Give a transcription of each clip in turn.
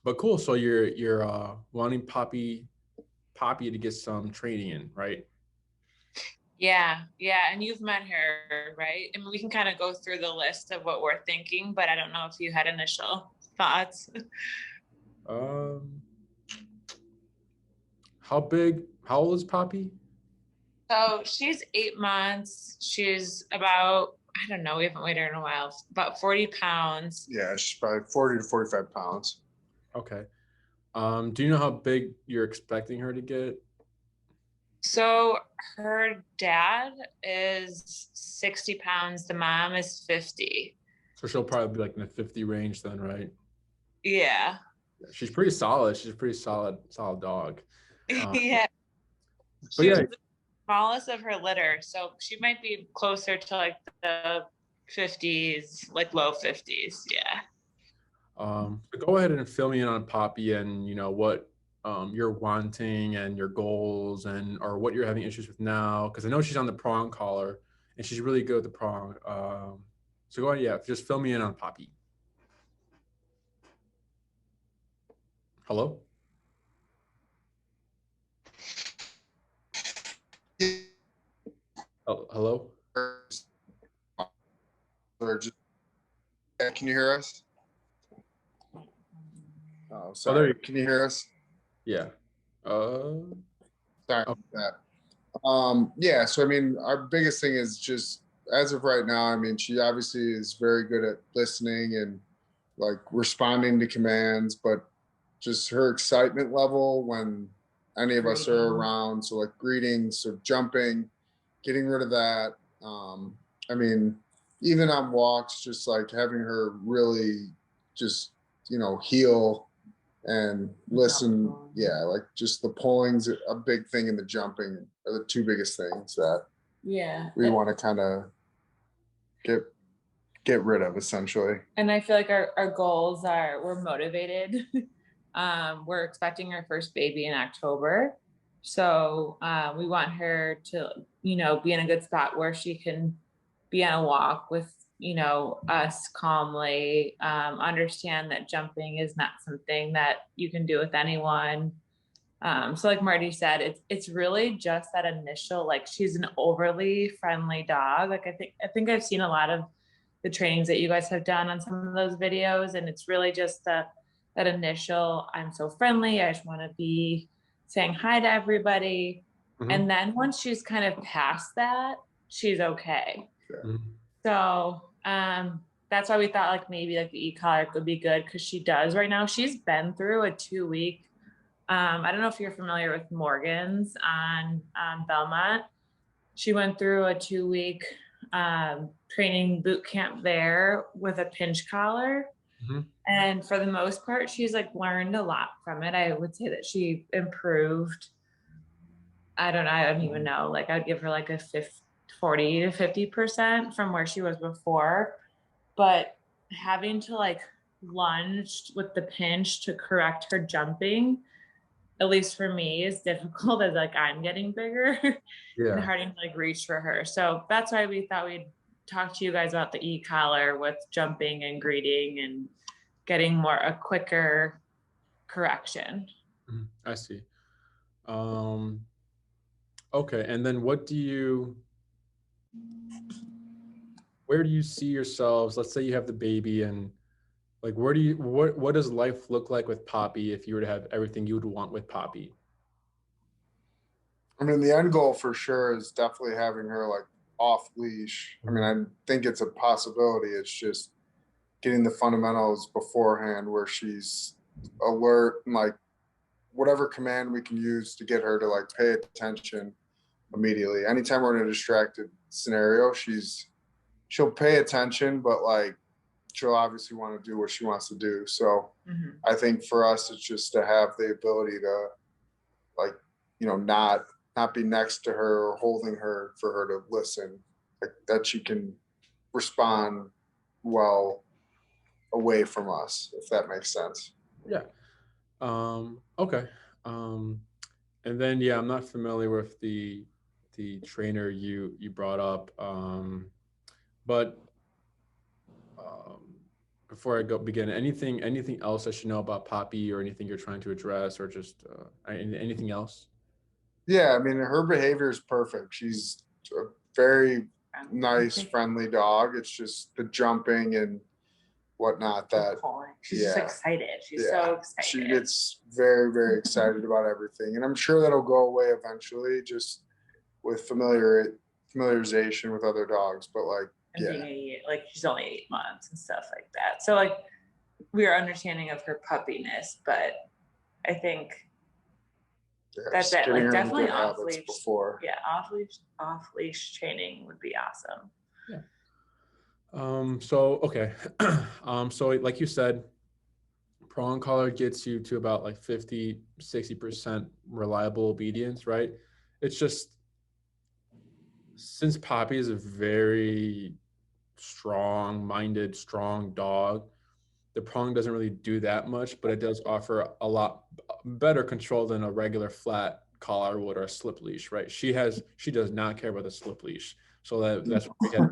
But cool. So you're wanting Poppy to get some training in, right? Yeah, yeah. And you've met her, right? I mean, we can kind of go through the list of what we're thinking, but I don't know if you had initial thoughts. Um, how old is Poppy? So she's 8 months. She's about, I don't know, we haven't weighed her in a while, about 40 pounds. Yeah, she's probably 40 to 45 pounds. Okay. Do you know how big you're expecting her to get? So her dad is 60 pounds. The mom is 50. So she'll probably be like in the 50 range then, right? Yeah. Yeah, she's pretty solid. She's a pretty solid dog. Yeah. But She yeah, was the smallest of her litter. So she might be closer to like the 50s, like low 50s. Yeah. so go ahead and fill me in on Poppy and what you're wanting and your goals and or what you're having issues with now. Because I know she's on the prong collar and she's really good with the prong. So go ahead, yeah, just fill me in on Poppy. Hello? Hello? Can you hear us? Oh, Oh, sorry. Can you hear us? Yeah. Sorry Oh, about that. Yeah, so I mean, our biggest thing is just as of right now, I mean, she obviously is very good at listening and like responding to commands, but just her excitement level when any of us are around. So like greetings or jumping, getting rid of that. I mean, even on walks, just like having her really just, heel and listen. Yeah, like just the pulling's a big thing and the jumping are the two biggest things that Yeah. we want to kind of get rid of essentially. And I feel like our goals are we're motivated. We're expecting our first baby in October. So we want her to, be in a good spot where she can be on a walk with, us calmly, understand that jumping is not something that you can do with anyone. So like Marty said, it's really just that initial, like she's an overly friendly dog. Like I think I've seen a lot of the trainings that you guys have done on some of those videos, and it's really just that initial, I'm so friendly, I just want to be saying hi to everybody. mhm, And then once she's kind of past that, she's okay. mhm. So that's why we thought like maybe like the e-collar could be good because she does right now. She's been through a 2 week I don't know if you're familiar with Morgan's on Belmont. She went through a 2 week training boot camp there with a pinch collar. Mhm. And for the most part, she's like learned a lot from it. I would say that she improved. I don't even know. Like I'd give her like a 40 to 50% from where she was before. But having to like lunge with the pinch to correct her jumping, at least for me, is difficult as like I'm getting bigger and Yeah. hard to like reach for her. So that's why we thought we'd talk to you guys about the e-collar with jumping and greeting and getting more a quicker correction. Mhm. I see. Um, okay. And then where do you see yourselves? Let's say you have the baby and like what does life look like with Poppy if you were to have everything you would want with Poppy? I mean, the end goal for sure is definitely having her like off leash. I mean, Mhm. I think it's a possibility. It's just getting the fundamentals beforehand where she's alert and like whatever command we can use to get her to like pay attention immediately. Anytime we're in a distracted scenario, she'll pay attention, but like she'll obviously want to do what she wants to do. So I think for us, it's just to have the ability to like, not be next to her or holding her for her to listen, like that she can respond well away from us, if that makes sense. Yeah. Okay. Um, and then yeah, I'm not familiar with the trainer you brought up. But um, before I begin, anything else I should know about Poppy, or anything you're trying to address, or just anything else? Yeah, I mean, her behavior is perfect. She's a very nice, friendly dog. It's just the jumping and whatnot that, she's just excited. She's so excited. She gets very, very excited about everything. And I'm sure that'll go away eventually, just with familiarization with other dogs. But like, and being like she's only 8 months and stuff like that. So like we are understanding of her puppiness, but I think that's it. Like definitely off leash before. Yeah, off leash training would be awesome. Yeah. So okay. So like you said, prong collar gets you to about like 50-60% reliable obedience, right? It's just, since Poppy is a very strong-minded, strong dog, the prong doesn't really do that much, but it does offer a lot better control than a regular flat collar would, or a slip leash, right? She does not care about the slip leash. So that's why we get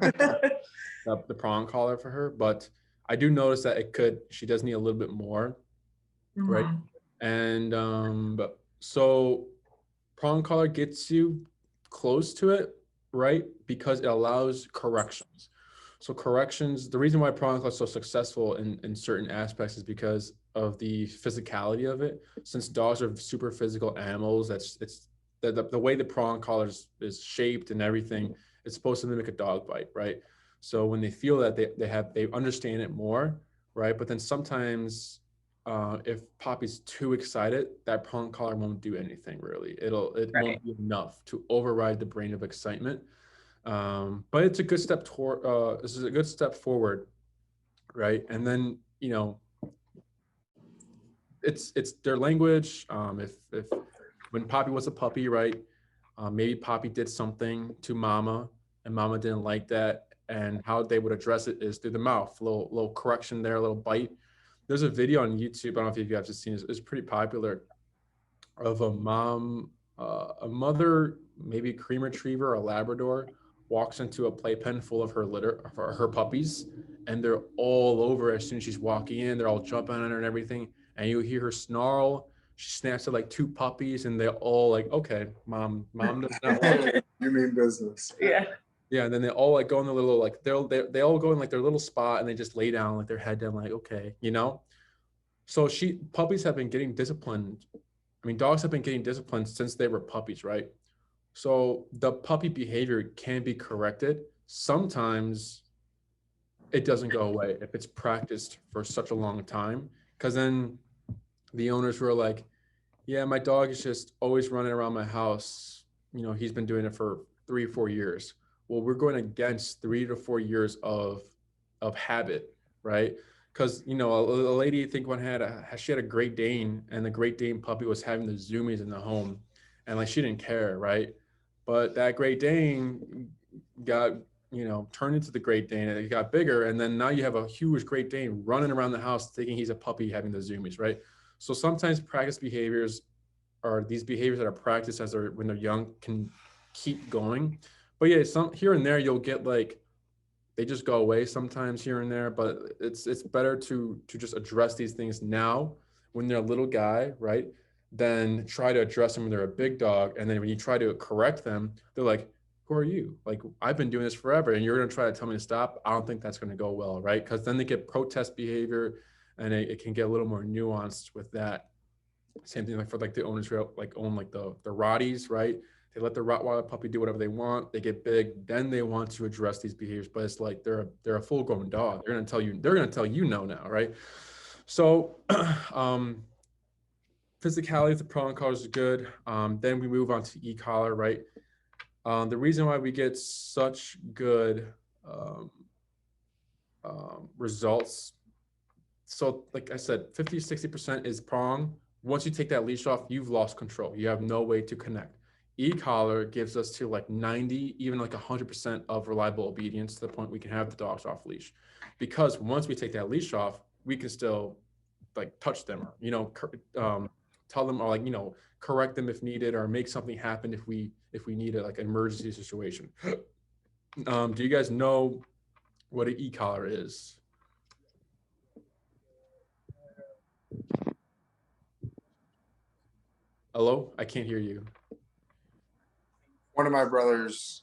the prong collar for her. But I do notice that she does need a little bit more, right? And but so prong collar gets you close to it, right? Because it allows corrections. So corrections, the reason why prong collar is so successful in certain aspects is because of the physicality of it. Since dogs are super physical animals, it's the way the prong collar is shaped and everything, it's supposed to mimic a dog bite, right? So when they feel that, they understand it more, right? But then sometimes if Poppy's too excited, that prong collar won't do anything really. It won't be enough to override the brain of excitement. But it's a good step toward, this is a good step forward, right? And then, it's their language. If when Poppy was a puppy, right, maybe Poppy did something to Mama and Mama didn't like that, and how they would address it is through the mouth, little correction there, a little bite. There's a video on YouTube, I don't know if you guys have seen it, it's pretty popular, of a mother, maybe a cream retriever or a Labrador, walks into a playpen full of her litter, her puppies, and they're all over as soon as she's walking in. They're all jumping on her and everything, and you hear her snarl. She snaps at like 2 puppies, and they're all like, "Okay, mom does not want you mean business." Yeah, and then they all like go in the little, like they all go in like their little spot, and they just lay down, like their head down, like, okay, So puppies have been getting disciplined. I mean, dogs have been getting disciplined since they were puppies, right? So the puppy behavior can be corrected. Sometimes it doesn't go away if it's practiced for such a long time, because then the owners were like, yeah, my dog is just always running around my house. He's been doing it for 3 or 4 years. Well, we're going against 3 to 4 years of habit, right? Because a lady, I think she had a Great Dane, and the Great Dane puppy was having the zoomies in the home, and like she didn't care, right? But that Great Dane got turned into the Great Dane, and it got bigger, and then now you have a huge Great Dane running around the house thinking he's a puppy having the zoomies, right? So sometimes practice behaviors, or these behaviors that are practiced when they're young, can keep going. But yeah, some here and there you'll get like, they just go away sometimes here and there, but it's better to just address these things now when they're a little guy, right? Than try to address them when they're a big dog. And then when you try to correct them, they're like, who are you? Like, I've been doing this forever, and you're going to try to tell me to stop. I don't think that's going to go well, right? Because then they get protest behavior, and it can get a little more nuanced with that. Same thing like for like the owners who like own like the Rotties, right? They let the Rottweiler puppy do whatever they want. They get big, then they want to address these behaviors. But it's like they're a full-grown dog. They're gonna tell you no now, right? So physicality of the prong collars is good. Then we move on to e-collar, right? The reason why we get such good results, so like I said, 50-60% is prong. Once you take that leash off, you've lost control. You have no way to connect. E-collar gives us to like 90, even like 100% of reliable obedience, to the point we can have the dogs off leash. Because once we take that leash off, we can still like touch them, tell them, or like, correct them if needed, or make something happen if we need it, like an emergency situation. Do you guys know what an e-collar is? Hello, I can't hear you. One of my brothers,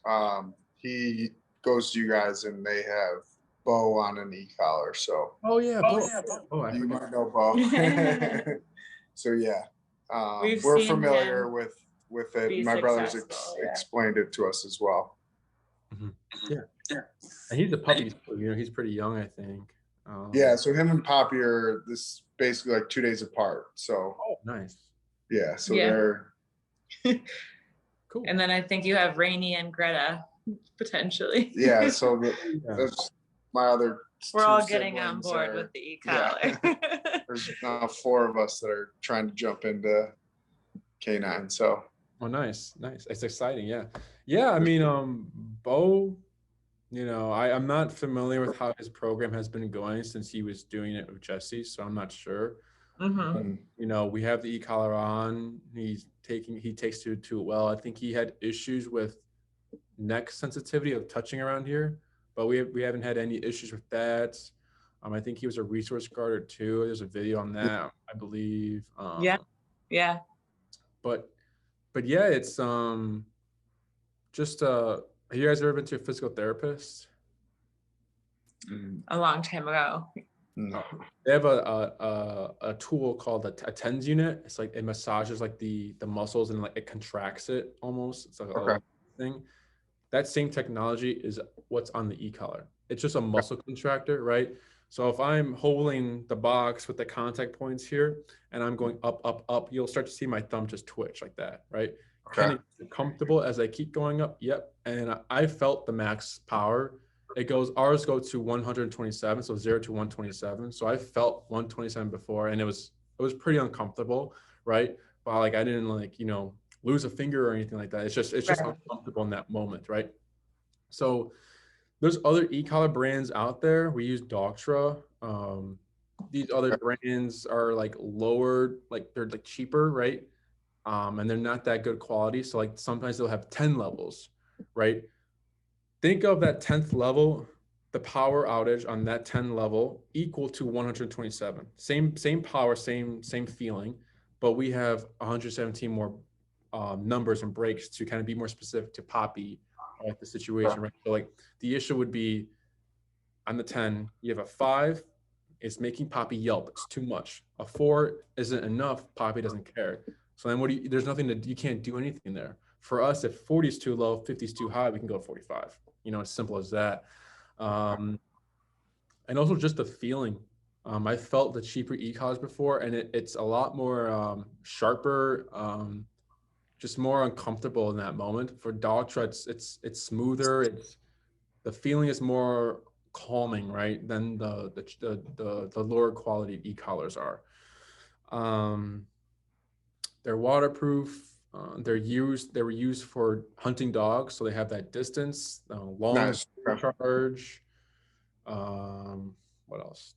he goes to you guys, and they have Bo on an e-collar, so Oh yeah, Bo. Oh, I you forgot. might know Bo. So yeah, We've we're seen familiar him with it. be My brothers successful. Yeah. explained it to us as well. Mhm. Yeah, and he's a puppy. So, he's pretty young, I think. Yeah, so him and Poppy are this basically like 2 days apart. So Oh, nice. yeah, so Yeah. they're Cool. And then I think you have Rainy and Greta potentially. yeah. So Yeah. that's my other. We're two all getting on siblings board are- with the e-collar. Yeah. There's now 4 of us that are trying to jump into K9. So Oh, nice, nice. It's exciting. Yeah, yeah. I mean, Bo. I'm not familiar with how his program has been going since he was doing it with Jesse, so I'm not sure. Mm-hmm. We have the e-collar on. He takes to it well. I think he had issues with neck sensitivity of touching around here, but we haven't had any issues with that. I think he was a resource guarder too. There's a video on that, I believe. Yeah. Yeah. But yeah, it's just have you guys ever been to a physical therapist? A long time ago. no. They have a tool called a TENS unit. It's like it massages like the muscles and like it contracts it almost. It's like Okay. a thing. That same technology is what's on the e-collar. It's just a muscle contractor, right? So if I'm holding the box with the contact points here and I'm going up, up, up, you'll start to see my thumb just twitch like that, right? Okay. Kind of comfortable as I keep going up. Yep. And I felt the max power. Ours go to 127, so 0 to 127. So I felt 127 before, and it was pretty uncomfortable, right? But like I didn't lose a finger or anything like that. It's just Right. uncomfortable in that moment, right? So there's other e-collar brands out there. We use Doctra. These other brands are like lower, like they're like cheaper, right? And they're not that good quality. So like sometimes they'll have 10 levels, right? Think of that 10th level, the power outage on that 10 level equal to 127. Same power, same feeling, but we have 117 more numbers and breaks to kind of be more specific to Poppy, like the situation, right? So like the issue would be on the 10, you have a 5, it's making Poppy yelp. It's too much. A 4 isn't enough. Poppy doesn't care. So then there's nothing you can't do anything there. For us, if 40 is too low, 50 is too high, we can go to 45. As simple as that. And also just the feeling. I felt the cheaper e-collars before, and it's a lot more sharper, just more uncomfortable in that moment. For Dogtra, it's smoother. The feeling is more calming, right, than the lower quality e-collars are. They're waterproof. They were used for hunting dogs, so they have that distance, long Nice. charge. What else?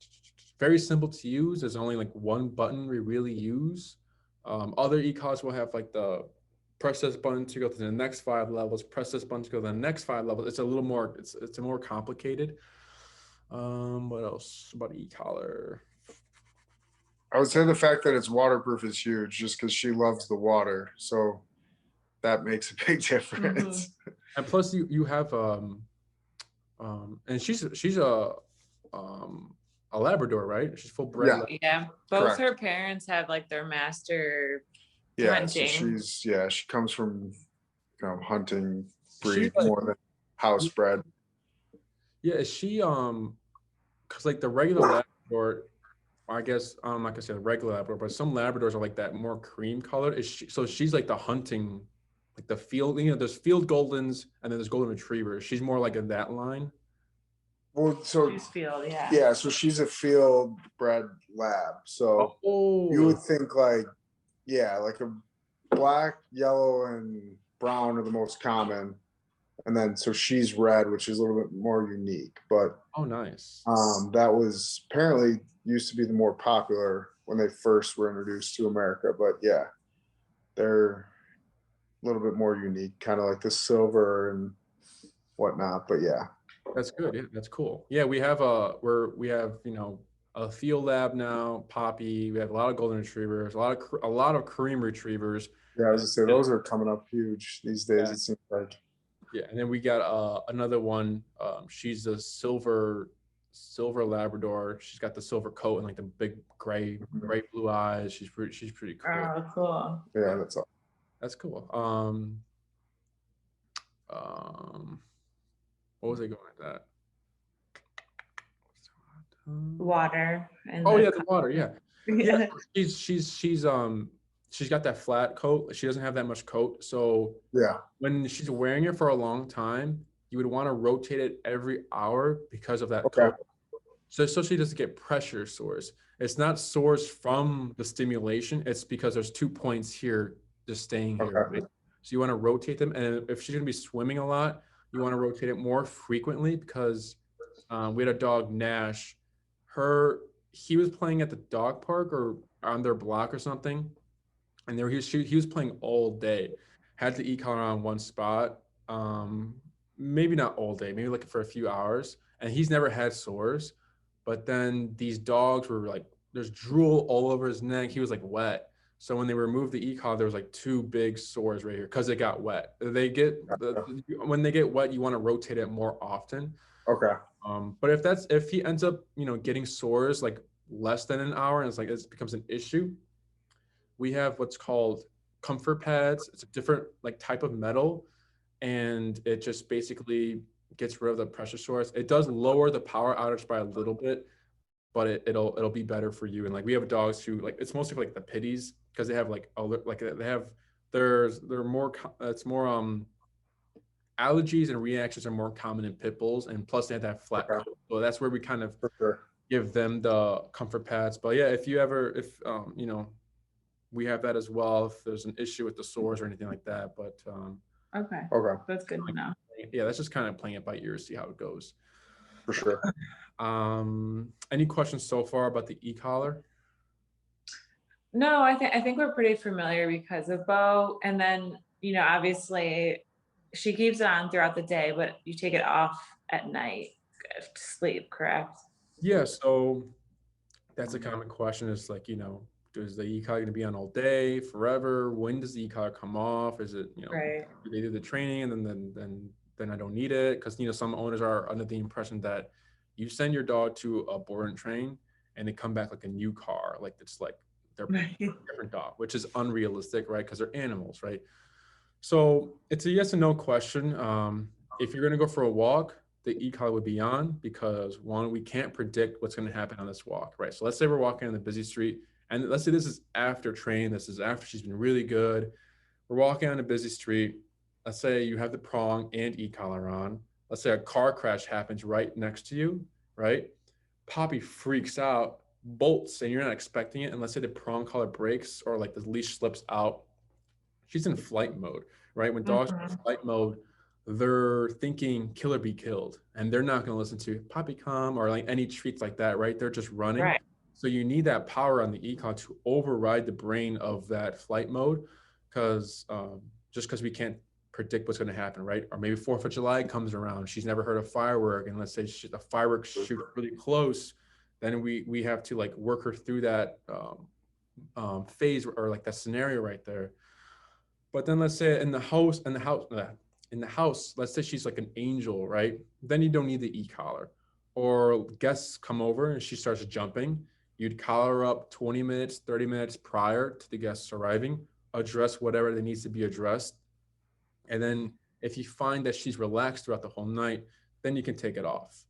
Very simple to use. There's only like one button we really use. Other e-collars will have like the press this button to go to the next 5 levels, press this button to go to the next 5 levels. It's a little more, it's a more complicated. What else about e-collar? I would say the fact that it's waterproof is huge, just because she loves the water. So that makes a big difference. And plus you have and she's a Labrador, right? She's full bred. Yeah. Yeah. Both Correct. her parents have like their master Yeah. So hunting. she comes from hunting breed Like, more than house bred. yeah, is she because like the regular Labrador, I guess I'm not gonna say the regular Labrador, but some Labradors are like that more cream colored. So she's like the hunting, like the field, there's field Goldens and then there's Golden Retrievers. She's more like in that line. Well, so She's field, yeah. yeah, so she's a field bred lab. So you would think like a black, yellow, and brown are the most common. And then so she's red, which is a little bit more unique. But oh, nice. that was apparently used to be the more popular when they first were introduced to America. But yeah, they're a little bit more unique, kind of like the silver and whatnot. But yeah. That's good. Yeah, that's cool. Yeah, we have a field lab now, Poppy. We have a lot of golden retrievers, a lot of Korean retrievers. Yeah, I was gonna say those are coming up huge these days. Yeah, It seems like. yeah. And then we got another one. She's a silver Labrador. She's got the silver coat and like the big gray blue eyes. She's pretty cool. Oh, cool. Yeah, that's all. That's cool. Um, what was I going with that? Water and Oh yeah, the water. Yeah, yeah. yeah. She's got that flat coat. She doesn't have that much coat. So Yeah. when she's wearing it for a long time, you would want to rotate it every hour because of that Okay. coat. So she doesn't get pressure sores. It's not sores from the stimulation. It's because there's 2 points here just staying here. Okay. Right? So you want to rotate them. And if she's going to be swimming a lot, you want to rotate it more frequently because we had a dog, Nash. He was playing at the dog park or on their block or something. And he was playing all day. Had the e-collar on one spot. Maybe not all day, maybe like for a few hours. And he's never had sores. But then these dogs were like, there's drool all over his neck. He was like wet. So when they removed the e-collar, there was like 2 big sores right here because it got wet. When they get wet, you want to rotate it more often. Okay. But if he ends up, getting sores like less than an hour and it becomes an issue, we have what's called comfort pads. It's a different like type of metal, and it just basically gets rid of the pressure source. It does lower the power outage by a little bit, but it'll be better for you. And like we have dogs who like it's mostly for, like the pitties because they have like they have they're more it's more allergies and reactions are more common in pit bulls, and plus they have that flat coat. So that's where we kind of give them the comfort pads. But yeah, if we have that as well if there's an issue with the sores or anything like that. But Okay. That's good to know. yeah, that's just kind of playing it by ear, see how it goes. For sure. Any questions so far about the e-collar? No, I think we're pretty familiar because of Bo. And then, obviously she keeps it on throughout the day, but you take it off at night to sleep, correct? Yeah, so that's a common question is like, is the e-collar going to be on all day, forever? When does the e-collar come off? Is it, Right. do they do the training and then I don't need it? Because, some owners are under the impression that you send your dog to a board and train and they come back like a new car, like it's like they're a different dog, which is unrealistic, right? Because they're animals, right? So it's a yes and no question. If you're going to go for a walk, the e-collar would be on because one, we can't predict what's going to happen on this walk, right? So let's say we're walking on the busy street, and let's say this is after training. This is after she's been really good. We're walking on a busy street. Let's say you have the prong and e-collar on. Let's say a car crash happens right next to you, right? Poppy freaks out, bolts, and you're not expecting it. And let's say the prong collar breaks or like the leash slips out. She's in flight mode, right? When dogs are in flight mode, they're thinking kill or be killed, and they're not going to listen to Poppy come or like any treats like that, right? They're just running. Right. So you need that power on the e-collar to override the brain of that flight mode, because just because we can't predict what's going to happen, right? Or maybe 4th of July comes around, she's never heard of firework, and let's say the fireworks shoot really close, then we have to like work her through that phase or like that scenario right there. But then let's say in the house, let's say she's like an angel, right? Then you don't need the e-collar. Or guests come over and she starts jumping. You'd collar her up 20 minutes, 30 minutes prior to the guests arriving, address whatever that needs to be addressed. And then if you find that she's relaxed throughout the whole night, then you can take it off.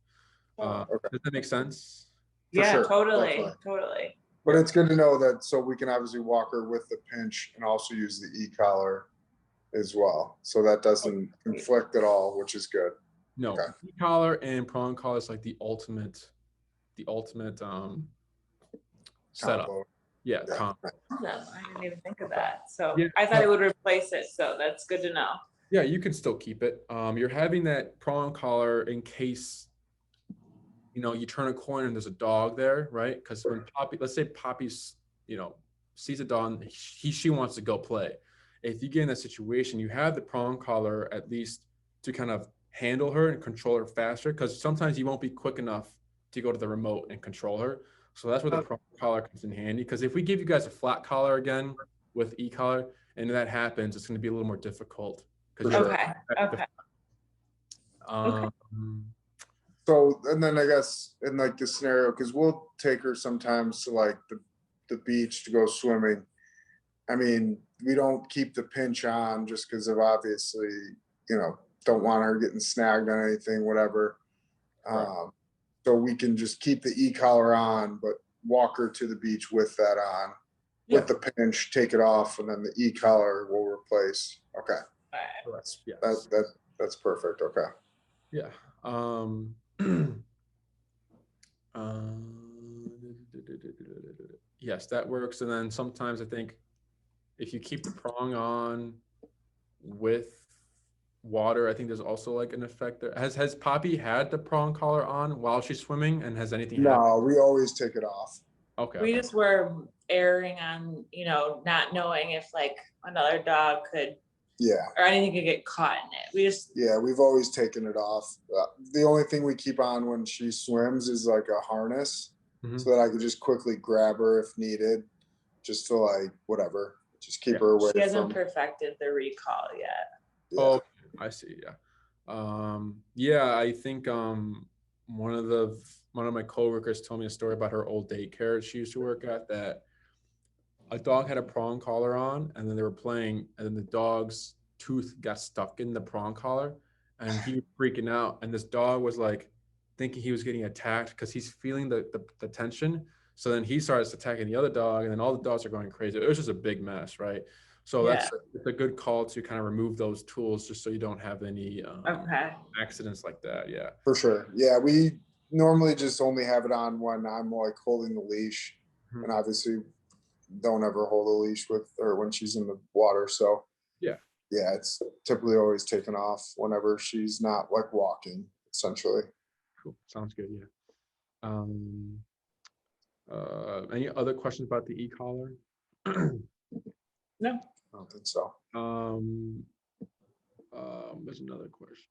Does that make sense? Yeah, sure, totally, definitely. totally. But it's good to know that so we can obviously walk her with the pinch and also use the e-collar as well. So that doesn't conflict at all, which is good. No, Okay. e-collar and prong collar is like the ultimate setup. Combo. Yeah, Yeah. combo. Yeah, I didn't even think of that. So Yeah. I thought it would replace it. So that's good to know. Yeah, you can still keep it. You're having that prong collar in case, you turn a corner and there's a dog there, right? Because when let's say Poppy's, sees a dog and she wants to go play. If you get in that situation, you have the prong collar at least to kind of handle her and control her faster, because sometimes you won't be quick enough to go to the remote and control her. So that's where the prong collar comes in handy. Because if we give you guys a flat collar again with e-collar, and that happens, it's going to be a little more difficult. For sure. Okay. Okay. So, and then I guess in like the scenario, because we'll take her sometimes to like the beach to go swimming. I mean, we don't keep the pinch on just because of obviously, don't want her getting snagged on anything, whatever. Right. So we can just keep the e-collar on, but walk her to the beach with that on, Yeah. with the pinch, take it off, and then the e-collar will replace. Okay. Yes. That's perfect. Okay. Yeah. Yes, that works. And then sometimes I think if you keep the prong on with water, I think there's also like an effect there. Has Poppy had the prong collar on while she's swimming, and has anything happened? No, we always take it off. Okay. We just were erring on, not knowing if like another dog could, or anything could get caught in it. We've always taken it off. The only thing we keep on when she swims is like a harness, so that I could just quickly grab her if needed, just to like whatever, just keep her away. She hasn't perfected the recall yet. Oh, I see. Yeah. I think one of my coworkers told me a story about her old daycare she used to work at, that a dog had a prong collar on, and then they were playing, and then the dog's tooth got stuck in the prong collar, and he was freaking out, and this dog was like thinking he was getting attacked because he's feeling the tension. So then he starts attacking the other dog, and then all the dogs are going crazy. It was just a big mess, right? So it's a good call to kind of remove those tools just so you don't have any accidents like that. Yeah, for sure. Yeah, we normally just only have it on when I'm like holding the leash, and obviously don't ever hold a leash with her when she's in the water. So it's typically always taken off whenever she's not like walking, essentially. Cool. Sounds good. Any other questions about the e-collar? No. I don't think so. There's another question.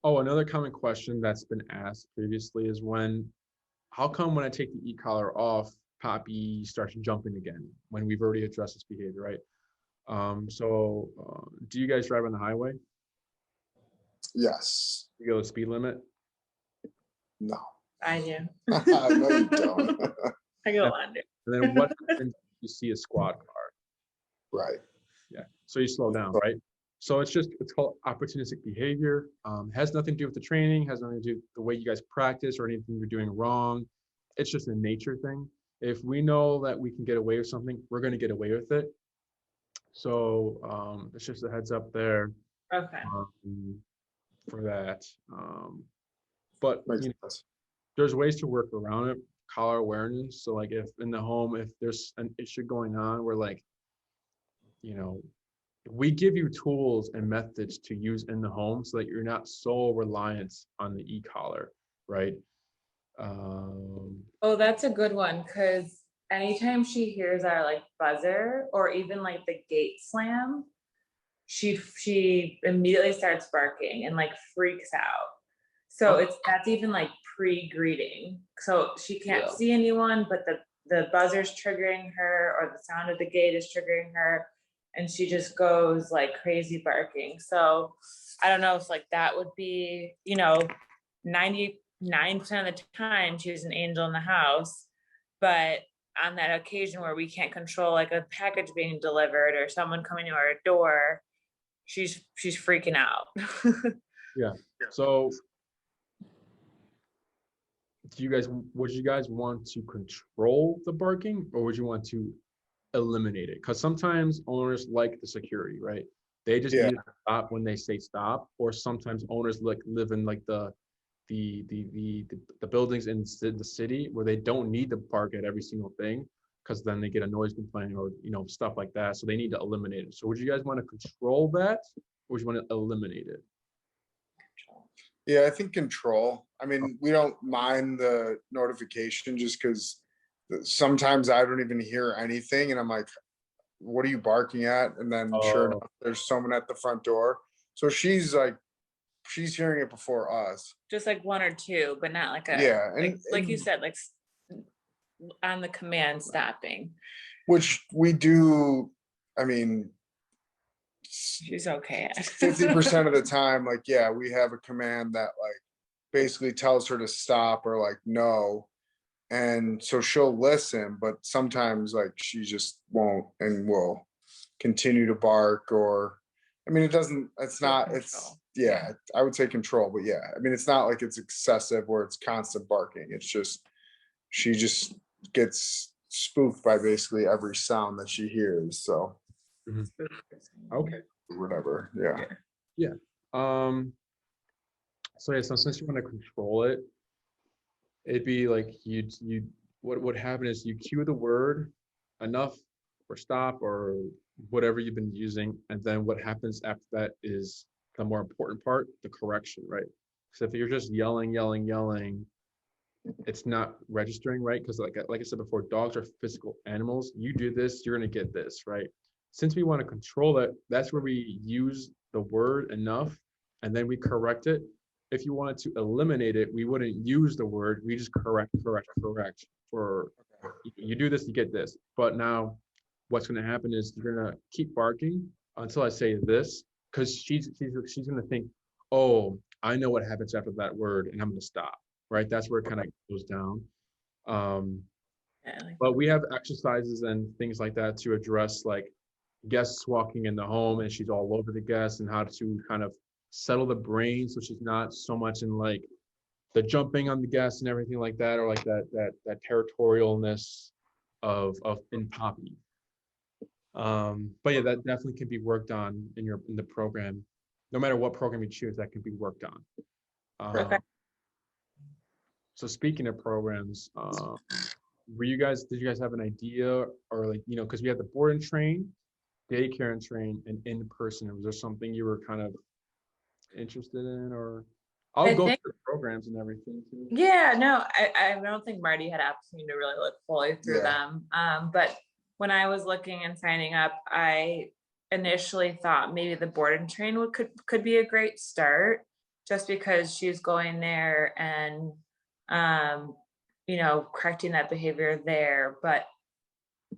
Oh, another common question that's been asked previously is how come when I take the e-collar off, Poppy starts jumping again when we've already addressed this behavior, right? Do you guys drive on the highway? Yes. You go the speed limit? No. I do. No, you don't. I go under. And then what happens if you see a squad car? Right. Yeah. So you slow down, right? So it's called opportunistic behavior. Has nothing to do with the training, has nothing to do with the way you guys practice or anything you're doing wrong. It's just a nature thing. If we know that we can get away with something, we're going to get away with it. So it's just a heads up there. Okay. For that. But there's ways to work around it. Collar awareness. So like if in the home, if there's an issue going on where like, we give you tools and methods to use in the home so that you're not so reliant on the e-collar, right? Oh, that's a good one, because anytime she hears our like buzzer or even like the gate slam, she immediately starts barking and like freaks out. So that's even like pre-greeting. So she can't see anyone, but the buzzer's triggering her, or the sound of the gate is triggering her, and she just goes like crazy barking. So I don't know if like that would be, 99% of the time she's an angel in the house, but on that occasion where we can't control like a package being delivered or someone coming to our door, she's freaking out. Yeah. So would you guys want to control the barking, or would you want to eliminate it? Because sometimes owners like the security, right? They just need to stop when they say stop, or sometimes owners live in like the buildings in the city where they don't need to bark at every single thing, because then they get a noise complaint or stuff like that. So they need to eliminate it. So would you guys want to control that, or would you want to eliminate it? Yeah, I think control. I mean, we don't mind the notification just because sometimes I don't even hear anything, and I'm like, what are you barking at? And then sure enough, there's someone at the front door. So she's hearing it before us. Just like one or two, but not like a, like you said, like on the command stopping. Which we do, I mean, She's okay at 50% of the time, like, yeah, we have a command that like basically tells her to stop or like no. And so she'll listen, but sometimes like she just won't and will continue to bark or I mean it's not it's yeah, I would say control, but yeah. I mean it's not like it's excessive where it's constant barking. It's just she just gets spooked by basically every sound that she hears. So Mhm. Okay. whatever. Yeah. Yeah. So yeah, so since you want to control it, it'd be like you what would happen is you cue the word enough or stop or whatever you've been using, and then what happens after that is the more important part, the correction, right? So if you're just yelling, yelling, yelling, it's not registering right because like I said before, dogs are physical animals. You do this, you're gonna get this, right? Since we want to control it, that's where we use the word enough and then we correct it. If you wanted to eliminate it, we wouldn't use the word, we just correct, correct, correct. For you do this, you get this. But now what's gonna happen is you're gonna keep barking until I say this, because she's gonna think, oh, I know what happens after that word, and I'm gonna stop, right? That's where it kind of goes down. Um, but we have exercises and things like that to address like guests walking in the home and she's all over the guests and how to kind of settle the brain so she's not so much in like the jumping on the guests and everything like that, or like that territorialness of in Poppy. But yeah, that definitely can be worked on in the program. No matter what program you choose, that can be worked on. Okay. So speaking of programs, did you guys have an idea or like, because we had the board and train, daycare and train, and in person? Was there something you were kind of interested in, or I'll I go think, through the programs and everything too. yeah, no, I don't think Marty had opportunity to really look fully through Yeah. them. But when I was looking and signing up, I initially thought maybe the board and train could be a great start, just because she's going there and correcting that behavior there. But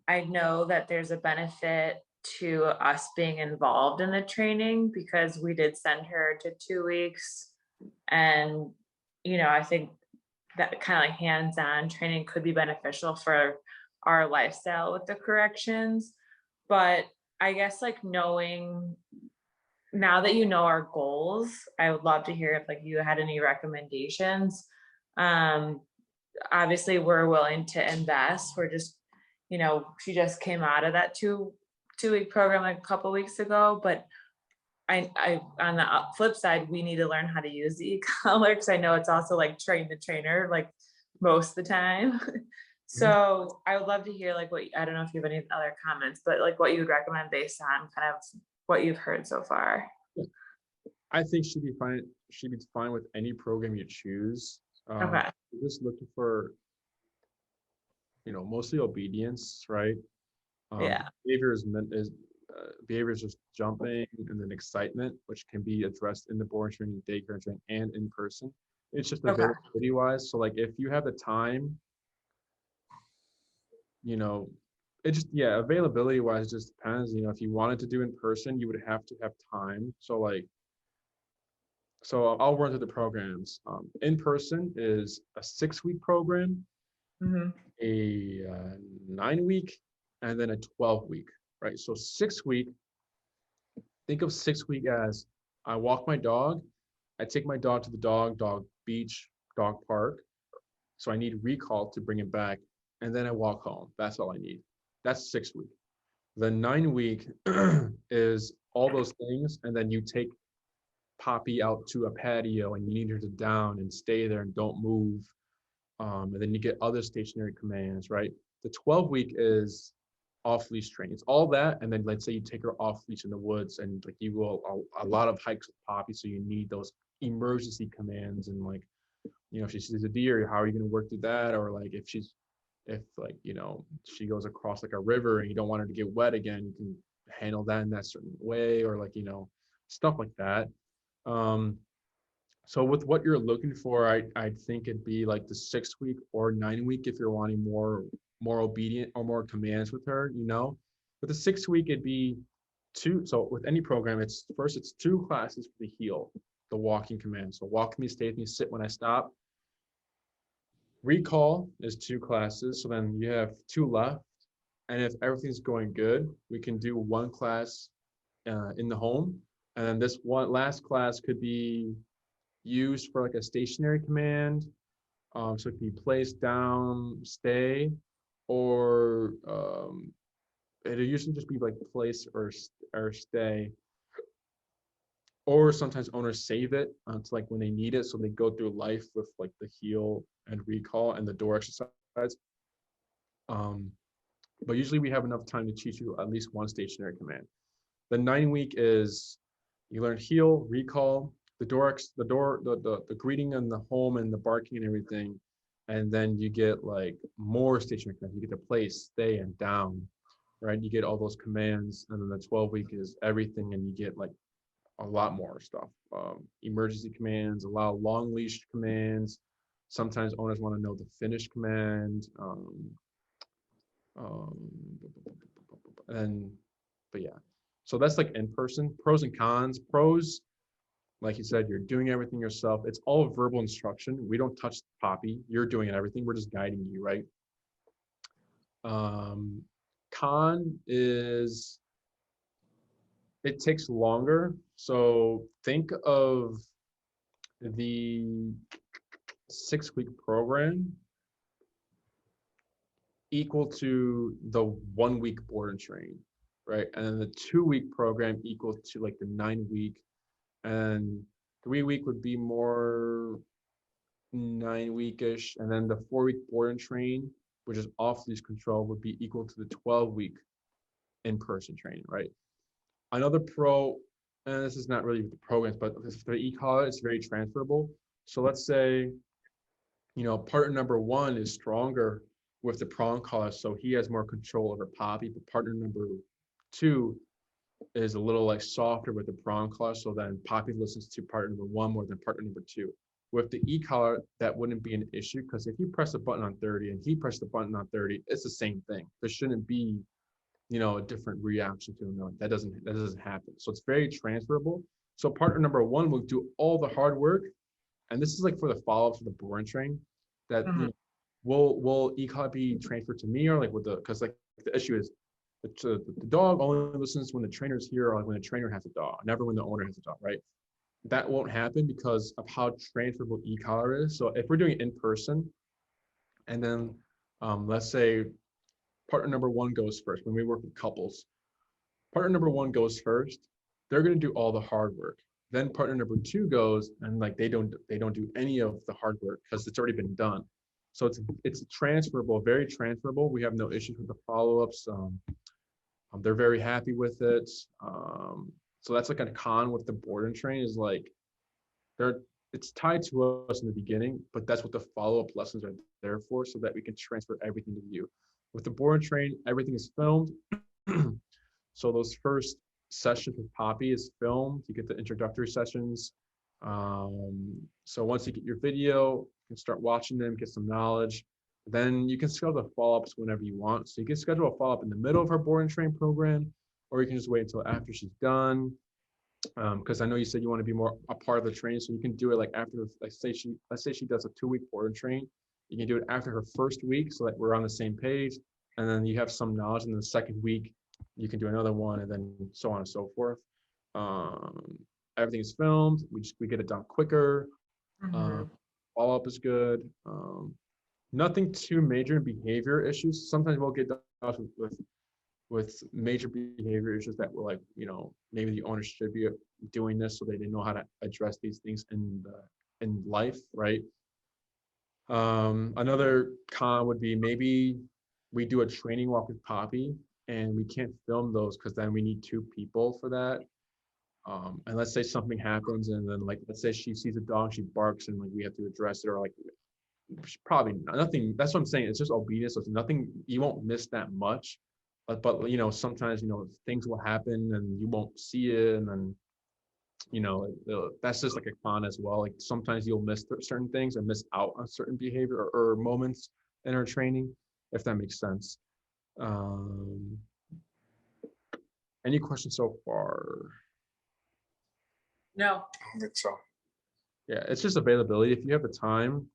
I know that there's a benefit to us being involved in the training because we did send her to 2 weeks. And, I think that kind of like hands-on training could be beneficial for our lifestyle with the corrections. But I guess like knowing now that you know our goals, I would love to hear if like you had any recommendations. Um, Obviously we're willing to invest. We're just, she just came out of that two-week program like a couple weeks ago, but I on the flip side, we need to learn how to use the e-collar because I know it's also like train the trainer like most of the time. So I would love to hear like I don't know if you have any other comments, but like what you would recommend based on kind of what you've heard so far. I think she'd be fine. She'd be fine with any program you choose. Okay. Just looking for, mostly obedience, right? Yeah. Behavior is just jumping and then excitement, which can be addressed in the board training, daycare training, and in person. It's just Okay. availability wise. So like if you have the time, it just availability wise it just depends. If you wanted to do in person, you would have to have time. So I'll run through the programs. In person is a 6-week program, Mhm. a 9-week, and then a 12-week, right? So 6-week, think of 6-week as I walk my dog, I take my dog to the dog beach, dog park. So I need recall to bring it back, and then I walk home. That's all I need. That's 6-week. The 9-week is all those things, and then you take Poppy out to a patio and you need her to down and stay there and don't move. And then you get other stationary commands, right? The 12-week is off-leash training. It's all that, and then let's say you take her off-leash in the woods and like you go a lot of hikes with Poppy, so you need those emergency commands and like, if she sees a deer, how are you going to work through that? Or like if she goes across like a river and you don't want her to get wet again, you can handle that in that certain way, or like, stuff like that. So with what you're looking for, I think it'd be like the 6 week or 9 week if you're wanting more obedient or more commands with her, you know. With the 6 week, it'd be two. So with any program, it's 2 classes for the heel, the walking command. So walk with me, stay with me, sit when I stop. Recall is 2 classes. So then you have 2 left. And if everything's going good, we can do 1 class in the home. And then this one last class could be used for like a stationary command. So it can be place, down, stay, or it'll usually just be like place or stay. Or sometimes owners save it to like when they need it, so they go through life with like the heel and recall and the door exercise. Um, but usually we have enough time to teach you at least 1 stationary command. The 9 week is you learn heel, recall, the greeting and the home and the barking and everything, and then you get like more stationary commands. You get to place, stay, and down, right? You get all those commands, and then the 12 week is everything, and you get like a lot more stuff. Emergency commands, allow long leash commands. Sometimes owners want to know the finish command. Um, and but yeah, so that's like in person. Pros and cons. Pros, like you said, you're doing everything yourself. It's all verbal instruction. We don't touch Poppy. You're doing everything. We're just guiding you, right? Con is it takes longer. So think of the 6 week program equal to the 1 week board and train, right? And then the 2 week program equal to like the 9 week, and 3 week would be more 9 weekish, and then the 4 week board and train, which is off leash control, would be equal to the 12 week in-person training, right? Another pro, and this is not really the programs, but for the e-collar, it's very transferable. So let's say, you know, partner number 1 is stronger with the prong collar, so he has more control over Poppy, but partner number 2 is a little like softer with the prong collar, so then Poppy listens to partner number 1 more than partner number 2. With the e-collar, that wouldn't be an issue, because if you press a button on 30 and he pressed the button on 30, it's the same thing. There shouldn't be, you know, a different reaction to them. That doesn't happen. So it's very transferable. So partner number 1 will do all the hard work, and this is like for the follow-ups of the board and train, that you know, will e-collar be transferred to me, or like with the, because like the issue is the dog only listens when the trainer's here, or like when the trainer has a dog, never when the owner has a dog, right? That won't happen because of how transferable e-collar is. So if we're doing it in person, and then let's say partner number 1 goes first, when we work with couples, partner number 1 goes first, they're going to do all the hard work. Then partner number 2 goes, and like they don't do any of the hard work because it's already been done. So it's transferable, very transferable. We have no issues with the follow-ups. They're very happy with it. So that's like a con with the board and train, is like it's tied to us in the beginning, but that's what the follow-up lessons are there for, so that we can transfer everything to you. With the board and train, everything is filmed. So those first sessions with Poppy is filmed. You get the introductory sessions. So once you get your video, you can start watching them, get some knowledge. Then you can schedule the follow-ups whenever you want. So you can schedule a follow-up in the middle of her board and train program, or you can just wait until after she's done. Because I know you said you want to be more a part of the training, so you can do it like after, like let's say she does a 2-week board and train. You can do it after her first week, so that we're on the same page, and then you have some knowledge. And the second week, you can do another one, and then so on and so forth. Everything is filmed. We get it done quicker. Follow-up is good. Nothing too major behavior issues. Sometimes we'll get done with major behavior issues that were like, you know, maybe the owner should be doing this, so they didn't know how to address these things in life, right? Another con would be maybe we do a training walk with Poppy and we can't film those because then we need 2 people for that. And let's say something happens, and then like let's say she sees a dog, she barks, and like we have to address it, or like probably nothing. That's what I'm saying. It's just obedience. So it's nothing. You won't miss that much, but you know, sometimes, you know, things will happen and you won't see it, and then you know, that's just like a con as well. Like sometimes you'll miss certain things and miss out on certain behavior or moments in our training, if that makes sense. Um, any questions so far? No. I don't think so. Yeah, it's just availability. If you have the time,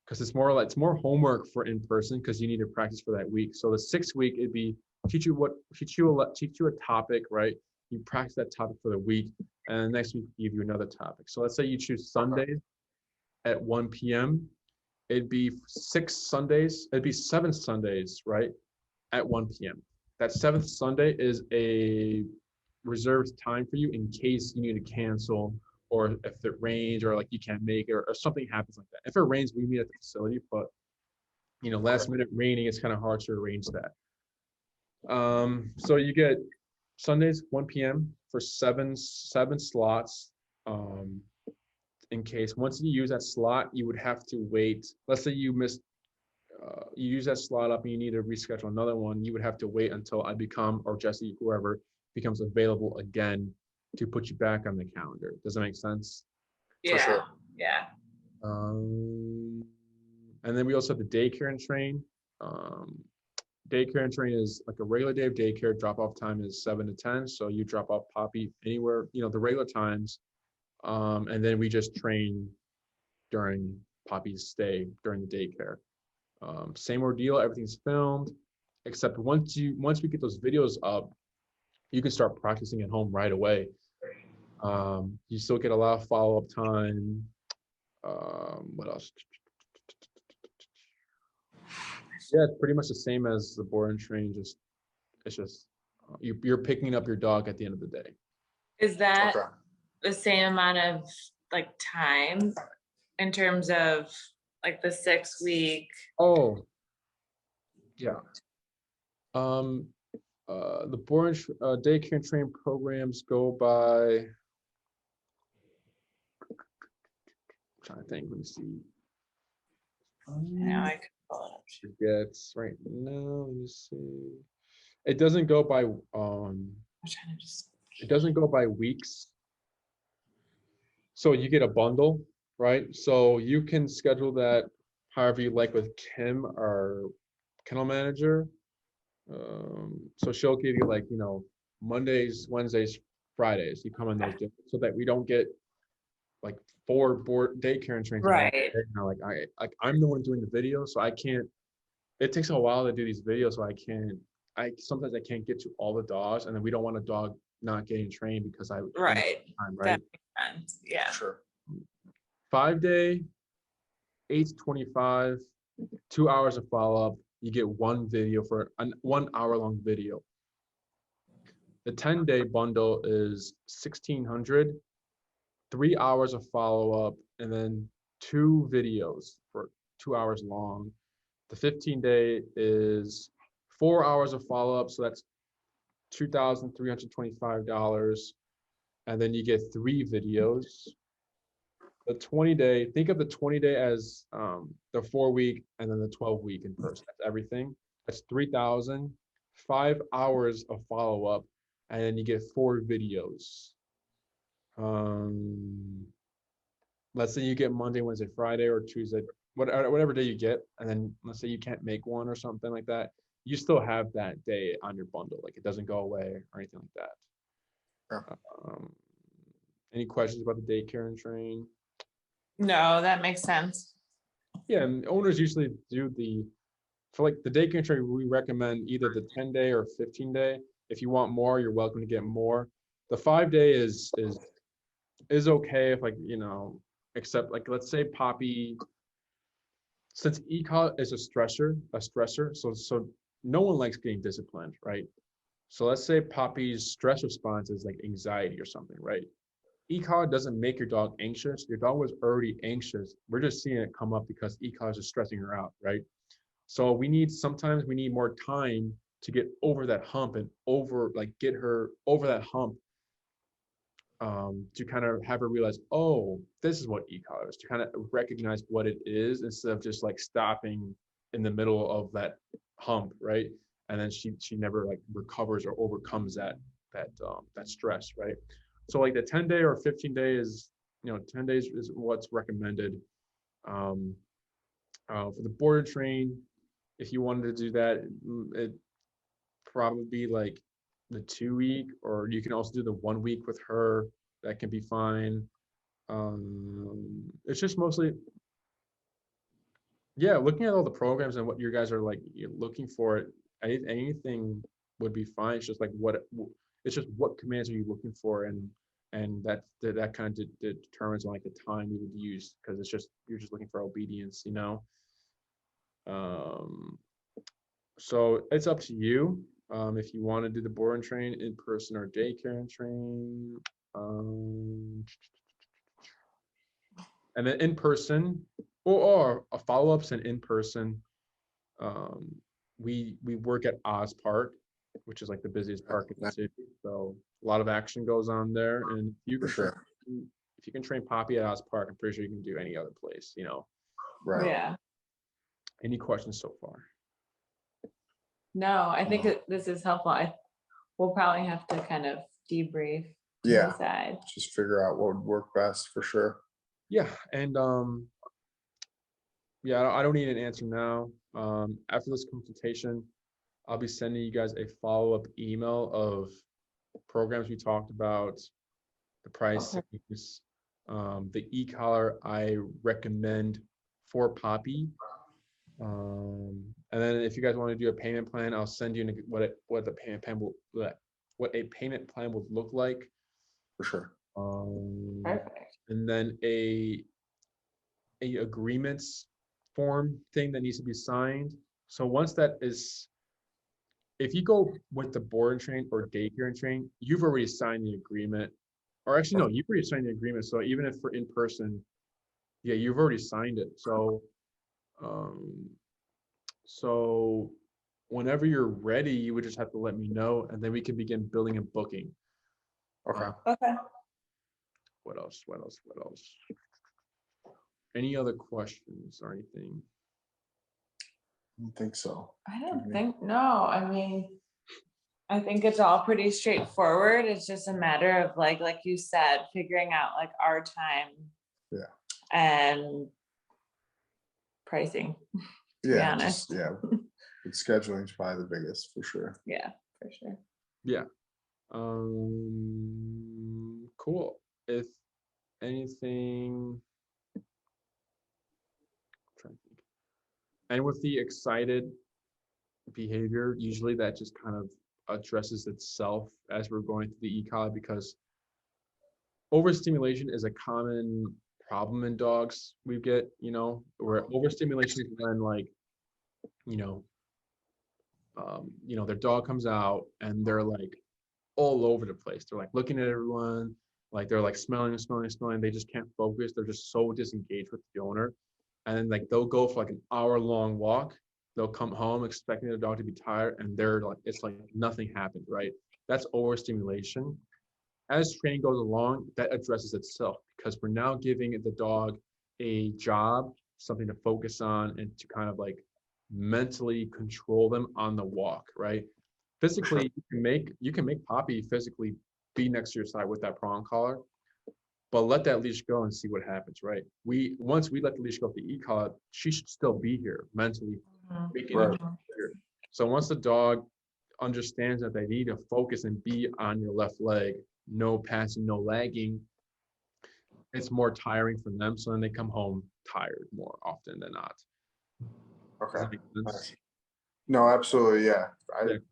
because it's more like it's more homework for in person because you need to practice for that week. So the 6th week it'd be teach you a topic, right? You practice that topic for the week, and next week give you another topic. So let's say you choose Sundays at 1 p.m. It'd be 6 Sundays. It'd be 7 Sundays, right? At 1 p.m. That 7th Sunday is a reserved time for you in case you need to cancel or if it rains or like you can't make it or something happens like that. If it rains, we meet at the facility, but you know, last minute raining, it's kind of hard to arrange that. So you get Sundays 1 p.m. for seven slots. In case once you use that slot, you would have to wait. Let's say you missed, you use that slot up and you need to reschedule another one. You would have to wait until I become or Jesse, whoever becomes available again to put you back on the calendar. Does that make sense? Yeah. sure. Yeah. And then we also have the daycare and train. Daycare and train is like a regular day of daycare. Drop off time is 7 to 10. So you drop off Poppy anywhere, you know, the regular times. And then we just train during Poppy's stay during the daycare. Same ordeal, everything's filmed, except once we get those videos up, you can start practicing at home right away. You still get a lot of follow-up time. What else? Yeah, it's pretty much the same as the board and train. It's just you're picking up your dog at the end of the day. Is that the same amount of like time in terms of like the 6 week? Oh, yeah. The board daycare and train programs go by. I'm trying to think. Let me see. Now I can pull it up. Gets right now. Let me see. It doesn't go by I'm trying to just. it doesn't go by weeks. So you get a bundle, right? So you can schedule that however you like with Kim, our kennel manager. So she'll give you like, you know, Mondays, Wednesdays, Fridays. You come on those days so that we don't get like 4 board daycare and trains. Right. You know, I'm the one doing the video, so I can't. It takes a while to do these videos, so sometimes I can't get to all the dogs, and then we don't want a dog not getting trained because Right. Time, right? That makes sense. Yeah. Sure. 5-day, 8 to 25, 2 hours of follow-up. You get one video for an 1 hour long video. The 10-day bundle is 1,600, 3 hours of follow-up, and then 2 videos for 2 hours long. The 15-day is 4 hours of follow-up, so that's $2,325, and then you get 3 videos. The 20-day, think of the 20-day as the 4-week and then the 12-week in person. That's everything. That's 3,000, 5 hours of follow-up, and then you get 4 videos. Let's say you get Monday, Wednesday, Friday, or Tuesday, whatever day you get, and then let's say you can't make one or something like that. You still have that day on your bundle. Like it doesn't go away or anything like that. Sure. Any questions about the daycare and train? No, that makes sense. Yeah, and owners usually do for like the daycare and train, we recommend either the 10-day or 15-day. If you want more, you're welcome to get more. The 5-day is okay if like, you know, except like let's say Poppy, since ECOG is a stressor, so no one likes getting disciplined, right? So let's say Poppy's stress response is like anxiety or something, right? ECOG doesn't make your dog anxious. Your dog was already anxious. We're just seeing it come up because ECOG is stressing her out, right? So sometimes we need more time to get over that hump and get her over that hump to kind of have her realize, oh, this is what ECOG is, to kind of recognize what it is instead of just like stopping in the middle of that hump, right? And then she never like recovers or overcomes that stress, right? So like the 10-day or 15-day is, 10 days is what's recommended. For the board and train, if you wanted to do that, it probably be like the 2 week, or you can also do the 1 week with her. That can be fine. It's just mostly, yeah, looking at all the programs and what you guys are like you're looking for. Anything would be fine. It's just like it's just what commands are you looking for, and that kind of determines like the time you would use, because you're just looking for obedience. So it's up to you, if you want to do the board and train in person or daycare and train. And then in person, or a follow-ups and in person. We work at Oz Park, which is like the busiest park in the city. So a lot of action goes on there. And if you can train Poppy at Oz Park, I'm pretty sure you can do any other place. Right. Yeah. Any questions so far? No, I think this is helpful. We'll probably have to kind of debrief. Yeah. Decide. Just figure out what would work best for sure. Yeah, and yeah, I don't need an answer now. After this consultation, I'll be sending you guys a follow-up email of programs we talked about, the price, the e-collar I recommend for Poppy. And then if you guys want to do a payment plan, I'll send you what a payment plan would look like. For sure. Perfect. And then a agreements form thing that needs to be signed. So once that is, if you go with the board and train or daycare and train, you've already signed the agreement. Or actually, no, you've already signed the agreement. So even if we're in person, yeah, you've already signed it. So, so whenever you're ready, you would just have to let me know, and then we can begin building and booking. Okay. Okay. What else? Any other questions or anything? I don't think so. I don't think, no. I mean, I think it's all pretty straightforward. It's just a matter of like you said, figuring out like our time. Yeah. And pricing. To be honest. Scheduling is probably the biggest for sure. Yeah, for sure. Yeah. Cool. If anything, I'm trying to think. And with the excited behavior, usually that just kind of addresses itself as we're going through the e-collar, because overstimulation is a common problem in dogs. We get, where overstimulation is when like, their dog comes out and they're like all over the place. They're like looking at everyone, like they're like smelling. They just can't focus. They're just so disengaged with the owner. And then like they'll go for like an hour-long walk. They'll come home expecting the dog to be tired, and they're like, it's like nothing happened, right? That's overstimulation. As training goes along, that addresses itself, because we're now giving the dog a job, something to focus on, and to kind of like mentally control them on the walk, right? Physically, you can make Poppy physically be next to your side with that prong collar, but let that leash go and see what happens, right? Once we let the leash go with the e-collar, she should still be here mentally. Right. So once the dog understands that they need to focus and be on your left leg, no passing, no lagging, it's more tiring for them. So then they come home tired more often than not. Okay. Nice. No, absolutely. Yeah.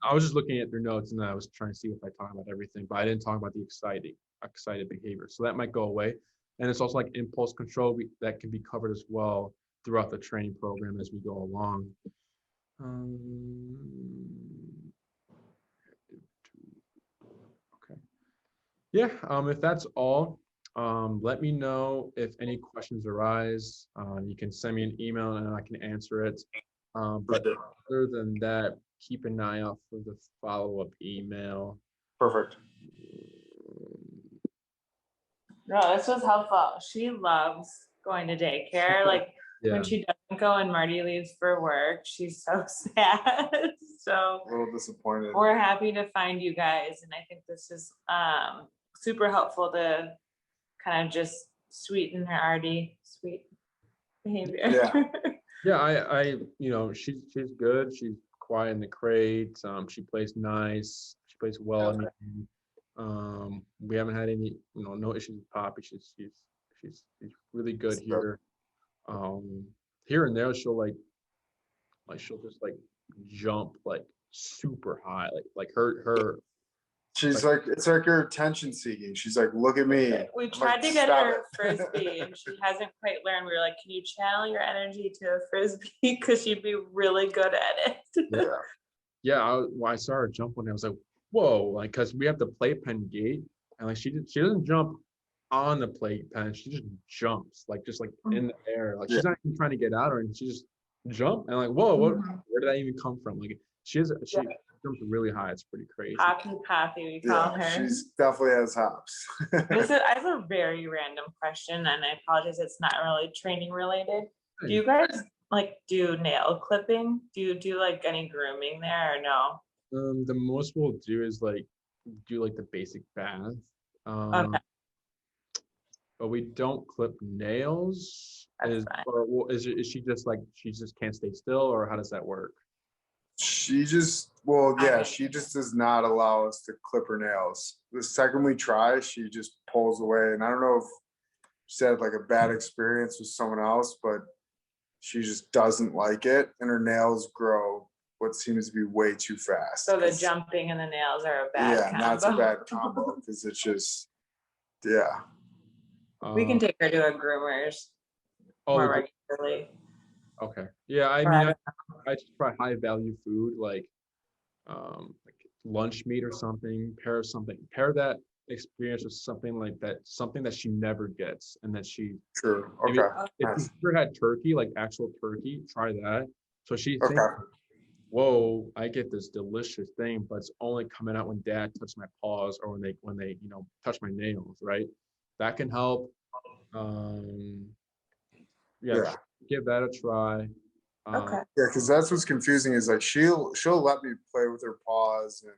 I was just looking at their notes, and I was trying to see if I talked about everything, but I didn't talk about the excited behavior. So that might go away. And it's also like impulse control that can be covered as well throughout the training program as we go along. Okay. Yeah. If that's all, let me know if any questions arise. You can send me an email and I can answer it. But other than that, keep an eye out for the follow-up email. Perfect. No, this was helpful. She loves going to daycare. Like when she doesn't go and Marty leaves for work, she's so sad. So a little disappointed. We're happy to find you guys, and I think this is super helpful to kind of just sweeten her already sweet behavior. Yeah. Yeah, she's good. She's quiet in the crate. She plays nice. She plays well. Okay. We haven't had any, no issues with Poppy. She's really good That's good. here. Here and there, she'll she'll just jump super high, like her. She's like, it's like her attention seeking. She's like, look at me. We I'm tried like, to get "Stop her it." a frisbee and she hasn't quite learned. We were like, can you channel your energy to a frisbee? Because she'd be really good at it. Yeah. Yeah, when I saw her jump one day, I was like, whoa, because we have the playpen gate, and she doesn't jump on the playpen. She just jumps in the air. Yeah. She's not even trying to get out or anything. She just jump and whoa, where did that even come from? She jumps really high. It's pretty crazy. Poppy, we call her. She's definitely has hops. I have a very random question, and I apologize, it's not really training related. Do you guys do nail clipping? Do you do any grooming there or no? The most we'll do is do the basic bath. Okay. But we don't clip nails. That's fine. Is she just can't stay still, or how does that work? She just does not allow us to clip her nails. The second we try, she just pulls away. And I don't know if she had a bad experience with someone else, but she just doesn't like it. And her nails grow what seems to be way too fast. So the jumping and the nails are a bad combo. That's a bad combo because it's just, we can take her to a groomer's more regularly. Okay. Yeah, I just try high value food like lunch meat or something. Pair that experience with something that she never gets, and that she. True. Okay. If you've ever had turkey, actual turkey, try that. So she thinks, Okay. whoa, I get this delicious thing, but it's only coming out when Dad touches my paws or when they touch my nails, right? That can help. Give that a try. Okay. Yeah, because that's what's confusing is she'll let me play with her paws and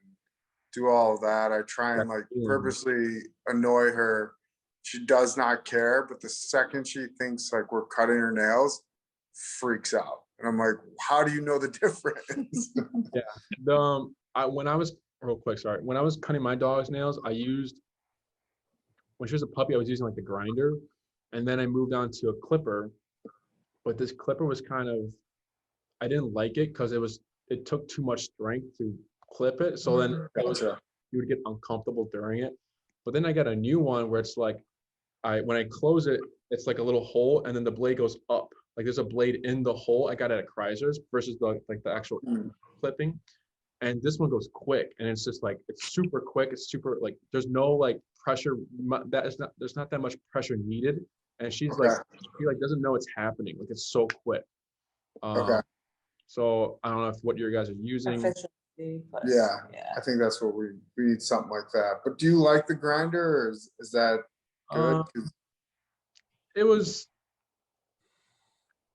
do all of that. I try and purposely annoy her. She does not care, but the second she thinks we're cutting her nails, freaks out. And I'm like, how do you know the difference? Yeah. When I was when I was cutting my dog's nails, when she was a puppy, I was using the grinder, and then I moved on to a clipper. But this clipper was I didn't like it because it took too much strength to clip it. So then you would get uncomfortable during it. But then I got a new one where it's when I close it, it's a little hole, and then the blade goes up. There's a blade in the hole. I got it at Kreiser's versus the actual clipping. And this one goes quick, and it's just it's super quick. It's super there's no pressure. There's not that much pressure needed. And she's she doesn't know it's happening. It's so quick. Okay. So I don't know what your guys are using. Yeah, I think that's what we need, something like that. But do you like the grinder, or is that good? It was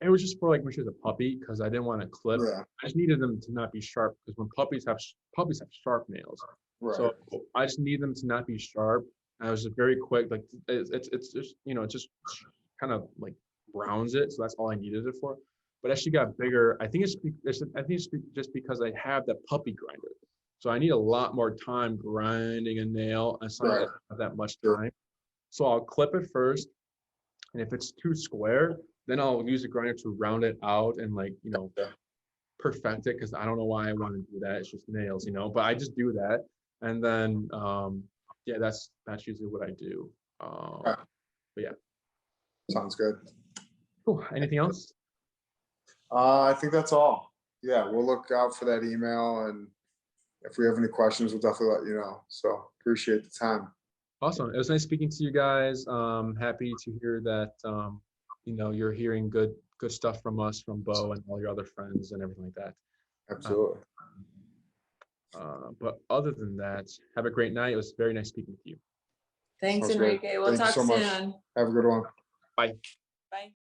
just for when she was a puppy, because I didn't want to clip. Yeah. I just needed them to not be sharp, because when puppies have sharp nails. Right. So I just need them to not be sharp. And I was just very quick. It's just it just kind of browns it. So that's all I needed it for. But as she got bigger, I think it's just because I have that puppy grinder. So I need a lot more time grinding a nail, and so I don't have that much time. So I'll clip it first, and if it's too square, then I'll use the grinder to round it out and perfect it, because I don't know why I want to do that. It's just nails, But I just do that, and then that's usually what I do. But yeah. Sounds good. Cool. Anything else? I think that's all. Yeah, we'll look out for that email, and if we have any questions, we'll definitely let you know. So appreciate the time. Awesome. It was nice speaking to you guys. Happy to hear that you're hearing good stuff from us, from Bo and all your other friends and everything like that. Absolutely. But other than that, have a great night. It was very nice speaking with you. Thanks, Enrique. We'll talk soon. Have a good one. Bye. Bye.